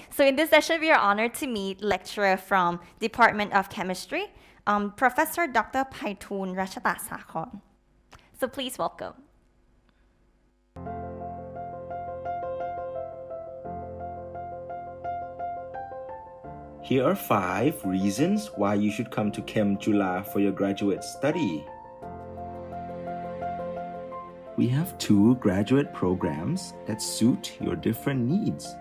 So in this session, we are honored to meet lecturer from Department of Chemistry, Professor Dr. Paitun Rachata Sakhon. So please welcome. Here are 5 reasons why you should come to Chem Chula for your graduate study. We have 2 graduate programs that suit your different needs.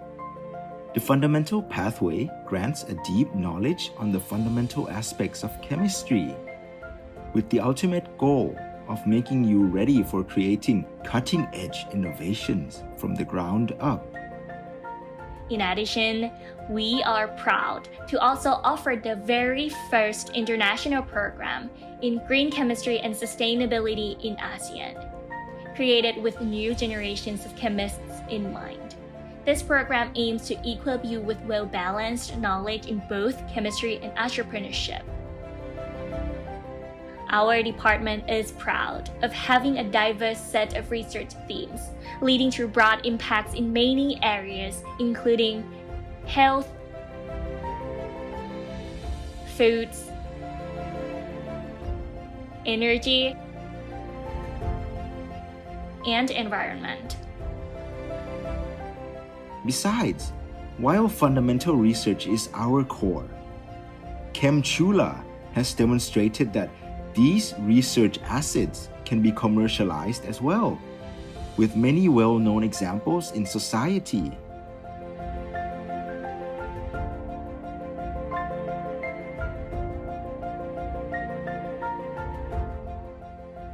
The fundamental pathway grants a deep knowledge on the fundamental aspects of chemistry, with the ultimate goal of making you ready for creating cutting-edge innovations from the ground up. In addition, we are proud to also offer the very first international program in green chemistry and sustainability in ASEAN, created with new generations of chemists in mind. This program aims to equip you with well-balanced knowledge in both chemistry and entrepreneurship. Our department is proud of having a diverse set of research themes, leading to broad impacts in many areas, including health, foods, energy, and environment. Besides, while fundamental research is our core, Chem Chula has demonstrated that these research assets can be commercialized as well, with many well-known examples in society.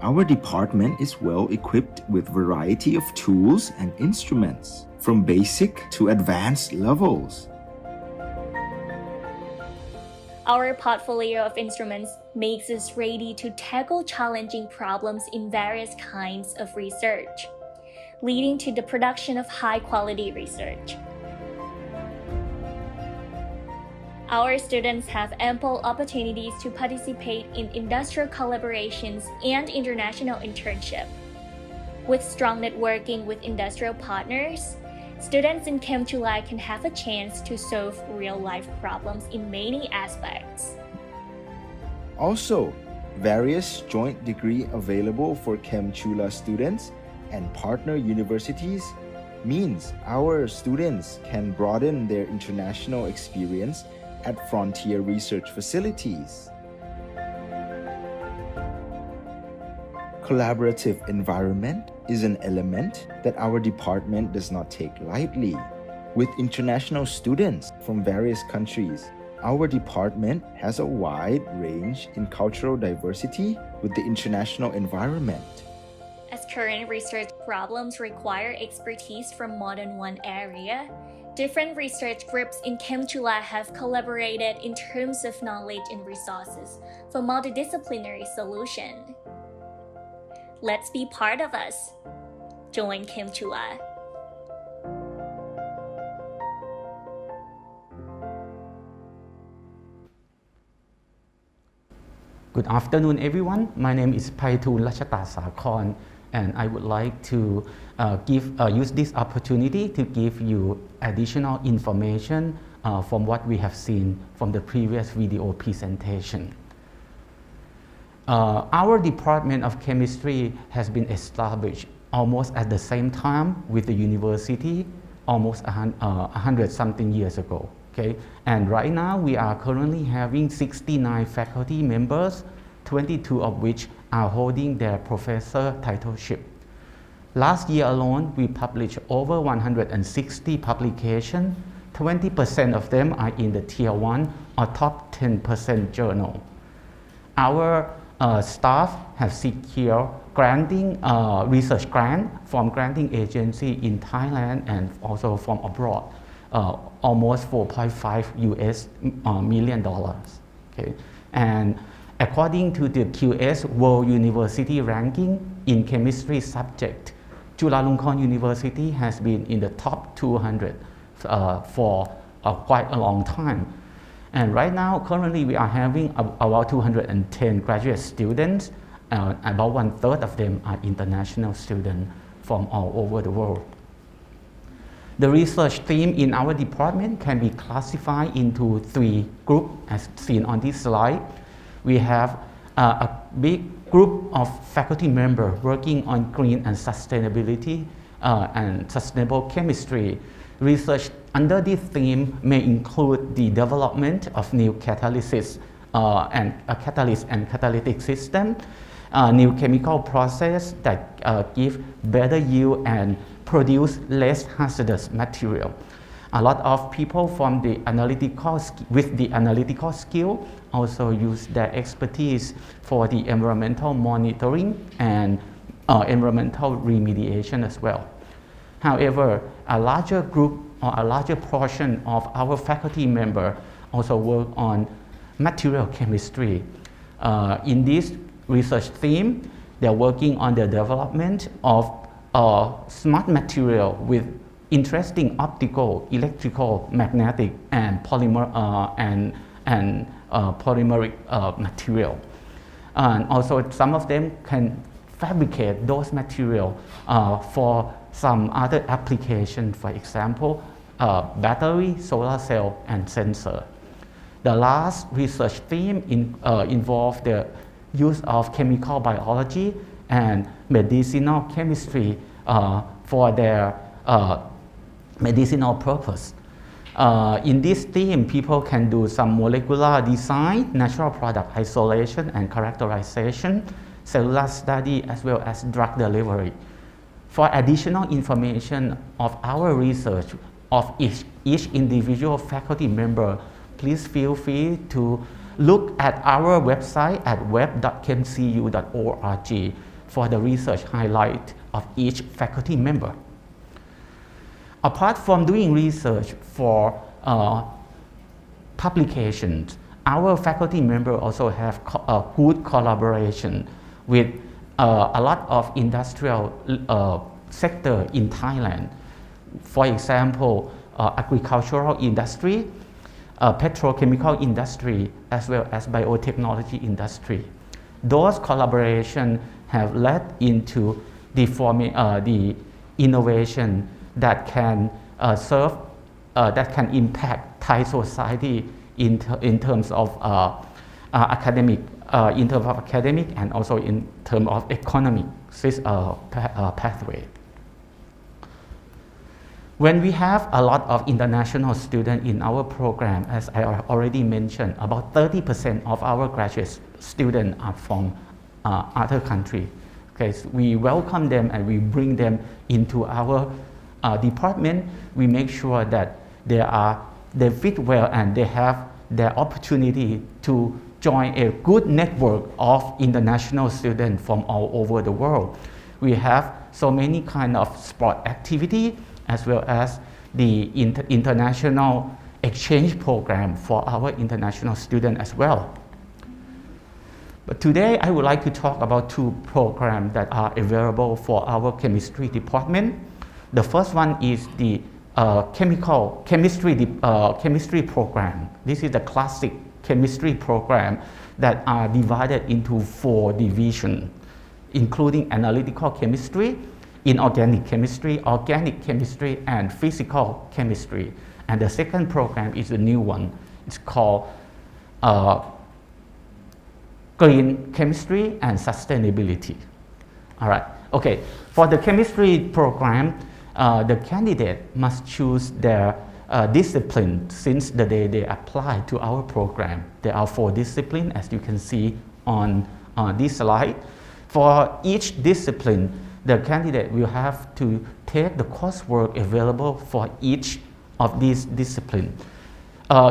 Our department is well equipped with a variety of tools and instruments, from basic to advanced levels. Our portfolio of instruments makes us ready to tackle challenging problems in various kinds of research, leading to the production of high-quality research. Our students have ample opportunities to participate in industrial collaborations and international internship. With strong networking with industrial partners, students in Chem Chula can have a chance to solve real-life problems in many aspects. Also, various joint degree available for Chem Chula students and partner universities means our students can broaden their international experience at frontier research facilities. Collaborative environment is an element that our department does not take lightly. With international students from various countries, our department has a wide range in cultural diversity with the international environment. As current research problems require expertise from more than one area, different research groups in Chem Chula have collaborated in terms of knowledge and resources for multidisciplinary solution. Let's be part of us. Join Chem Chula. Good afternoon, everyone. My name is Paitun Rachata Sakhon, and I would like to use this opportunity to give you additional information from what we have seen from the previous video presentation. Our Department of Chemistry has been established almost at the same time with the university, almost 100-something years ago. Okay? And right now we are currently having 69 faculty members, 22 of which are holding their professor titleship. Last year alone, we published over 160 publications. 20% of them are in the Tier 1 or top 10% journal. Our staff have secured granting research grant from granting agency in Thailand and also from abroad, almost $4.5 million. Okay? And according to the QS World University ranking in chemistry subject, Chulalongkorn University has been in the top 200 for quite a long time. And right now, currently, we are having about 210 graduate students. About 1/3 of them are international students from all over the world. The research theme in our department can be classified into 3 groups as seen on this slide. We have a big group of faculty members working on green and sustainability and sustainable chemistry. Research under this theme may include the development of new catalysis and catalytic system, new chemical process that give better yield and produce less hazardous material. A lot of people from the analytical skill also use their expertise for the environmental monitoring and environmental remediation as well. However, a larger group or a larger portion of our faculty member also work on material chemistry. In this research theme, they're working on the development of smart material with interesting optical, electrical, magnetic, and polymeric material. And also some of them can fabricate those material for some other application, for example, battery, solar cell, and sensor. The last research theme involved the use of chemical biology and medicinal chemistry for their medicinal purpose. In this theme, people can do some molecular design, natural product isolation and characterization, cellular study, as well as drug delivery. For additional information of our research of each individual faculty member, please feel free to look at our website at web.chemcu.org for the research highlight of each faculty member. Apart from doing research for publications, our faculty members also have good collaboration with a lot of industrial sector in Thailand. For example, agricultural industry, petrochemical industry, as well as biotechnology industry. Those collaborations have led into the innovation that can that can impact Thai society in terms of academic and also in terms of economic pathway. When we have a lot of international students in our program, as I already mentioned, about 30% of our graduate students are from other countries. Okay, so we welcome them and we bring them into our department. We make sure that they fit well and they have the opportunity to join a good network of international students from all over the world. We have so many kind of sport activity as well as the international exchange program for our international students as well. But today I would like to talk about 2 programs that are available for our chemistry department. The first one is the chemistry program. This is the classic chemistry program that are divided into 4 divisions, including analytical chemistry, inorganic chemistry, organic chemistry, and physical chemistry. And the second program is a new one. It's called green chemistry and sustainability. All right. Okay. For the chemistry program, the candidate must choose their discipline since the day they apply to our program. There are 4 disciplines, as you can see on this slide. For each discipline, the candidate will have to take the coursework available for each of these disciplines.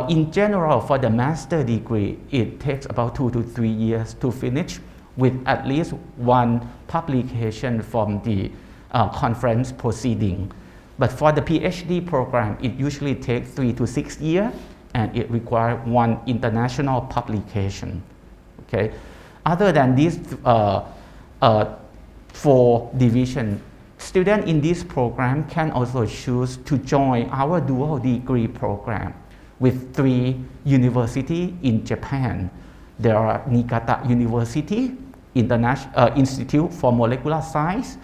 In general, for the master degree, it takes about 2 to 3 years to finish with at least 1 publication from the conference proceeding. But for the PhD program, it usually takes 3 to 6 years and it requires 1 international publication. Okay. Other than these 4 divisions, students in this program can also choose to join our dual degree program with 3 universities in Japan. There are Niigata University, Institute for Molecular Science,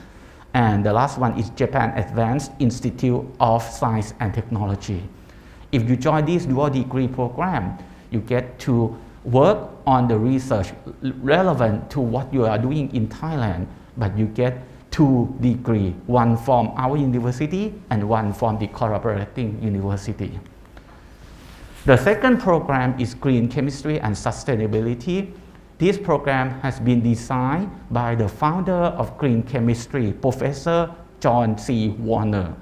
And the last one is Japan Advanced Institute of Science and Technology. If you join this dual degree program, you get to work on the research relevant to what you are doing in Thailand, but you get 2 degrees, one from our university and one from the collaborating university. The second program is Green Chemistry and Sustainability. This program has been designed by the founder of Green Chemistry, Professor John C. Warner.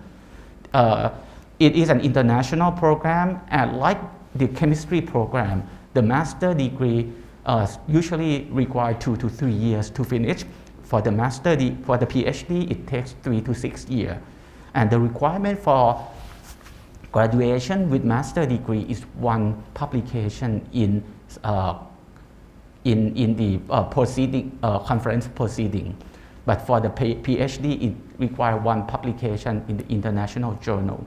It is an international program, and like the chemistry program, the master degree usually requires 2 to 3 years to finish. For the PhD, it takes 3 to 6 years. And the requirement for graduation with master degree is 1 publication in the conference proceeding. But for the PhD, it requires 1 publication in the international journal.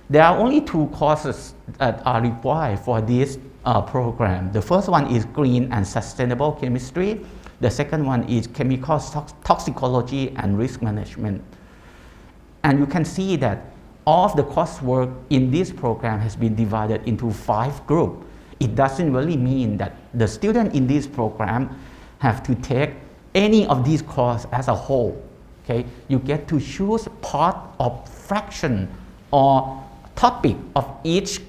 There are only 2 courses that are required for this program. The first one is Green and Sustainable Chemistry. The second one is Chemical Toxicology and Risk Management. And you can see that all of the coursework in this program has been divided into 5 groups. It doesn't really mean that the student in this program have to take any of these courses as a whole. Okay? You get to choose part of fraction or topic of each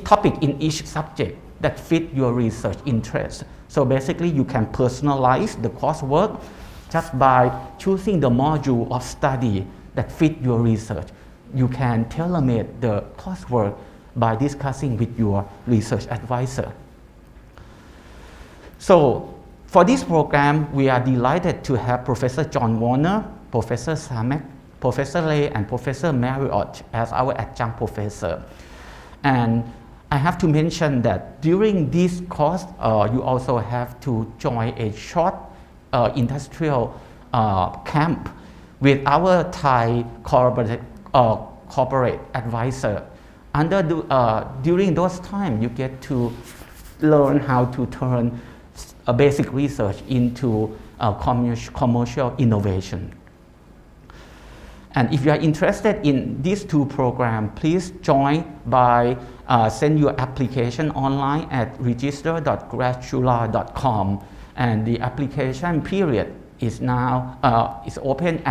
topic in each subject that fit your research interest. So basically you can personalize the coursework just by choosing the module of study that fit your research. You can tailor-make the coursework by discussing with your research advisor. So for this program, we are delighted to have Professor John Warner, Professor Samek, Professor Lay, and Professor Marriott as our adjunct professor. And I have to mention that during this course, you also have to join a short industrial camp with our Thai corporate advisor. During those times, you get to learn how to turn basic research into commercial innovation. And if you are interested in these 2 programs, please join by send your application online at register.gradchula.com. And the application period is now is open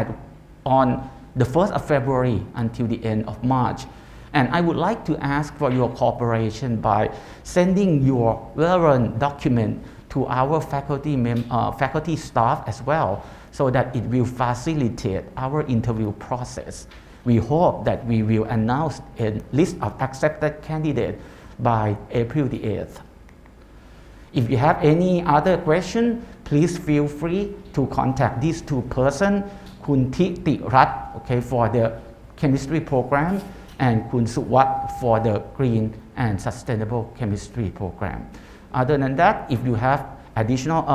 on the 1st of February until the end of March. And I would like to ask for your cooperation by sending your relevant document to our faculty staff as well, so that it will facilitate our interview process. We hope that we will announce a list of accepted candidates by April the 8th. If you have any other question, please feel free to contact these 2 persons, Kun Thiti Rat, okay, for the chemistry program, and Kun Suwat for the green and sustainable chemistry program. Other than that, if you have additional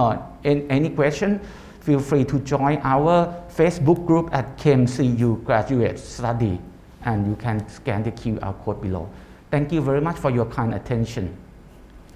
any question, feel free to join our Facebook group at Chem CU Graduate Study, and you can scan the QR code below. Thank you very much for your kind attention.